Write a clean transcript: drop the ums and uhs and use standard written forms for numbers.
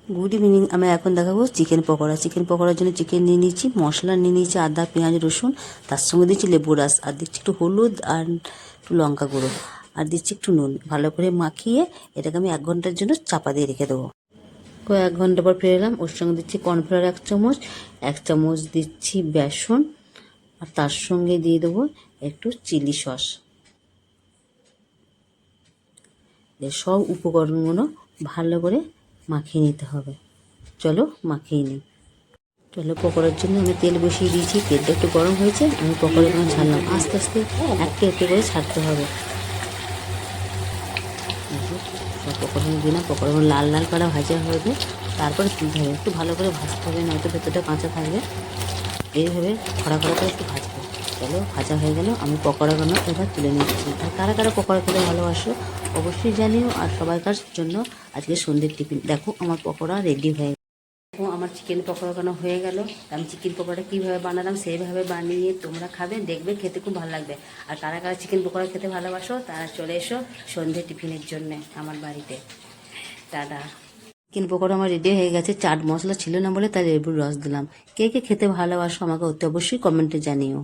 Good evening. আমি এখন দেখাবো চিকেন পকোড়া। চিকেন পকোড়ার জন্য চিকেন নিয়ে নিচ্ছি, মশলা নিয়ে নিচ্ছি আদা পেঁয়াজ রসুন, তার সঙ্গে দিচ্ছি লেবু রস, আর দিচ্ছি একটু হলুদ আর একটু লঙ্কা গুঁড়ো, আর দিচ্ছি একটু নুন। ভালো করে মাখিয়ে এটাকে আমি 1 ঘন্টার জন্য চাপা দিয়ে রেখে দেবো। 1 ঘন্টা পর ফিরে এলাম। ওর সঙ্গে দিচ্ছি কর্নফ্লাওয়ার 1 চামচ, 1 চামচ দিচ্ছি বেসন, আর তার সঙ্গে দিয়ে দেবো একটু চিলি সস। সব উপকরণগুলো ভালো করে মাখিয়ে নিতে হবে। চলো মাখিয়ে নিই। চলো, পকোড়ার জন্য আমি তেল বসিয়ে দিয়েছি। তেলটা একটু গরম হয়েছে, আমি পকোড়াগুলো ছাড়লাম। আস্তে আস্তে একটা একটা করে ছাড়তে হবে। সব পকোড়াগুলো দিলাম, পকোড়াগুলো লাল লাল করে ভাজা হবে, তারপরে তুলতে হবে। একটু ভালো করে ভাজতে হবে, নয়তো ভেতরটা কাঁচা থাকবে। এইভাবে খড়া খড়া করে একটু ভাজবো। চলো, ভাজা হয়ে গেল, আমি পকোড়াগুলো এবার তুলে নিচ্ছি। আর কারা কারা পকোড়া খেতে ভালোবাসো অবশ্যই জানিও। আর সবাইকার জন্য আজকে সন্ধ্যের টিফিন। দেখো আমার পকোড়া রেডি হয়ে গেল। আমার চিকেন পকোড়া বানানো হয়ে গেল। আমি চিকেন পকোড়া কীভাবে বানালাম সেইভাবে বানিয়ে তোমরা খাবে, দেখবে খেতে খুব ভালো লাগবে। আর কারা কারা চিকেন পকোড়া খেতে ভালোবাসো তারা চলে এসো সন্ধ্যে টিফিনের জন্যে আমার বাড়িতে। টাটা। চিকেন পকোড়া আমার রেডি হয়ে গেছে। চাট মশলা ছিল না বলে তাই লেবুর রস দিলাম। কে কে খেতে ভালোবাসো আমাকে অতি অবশ্যই কমেন্টে জানিও।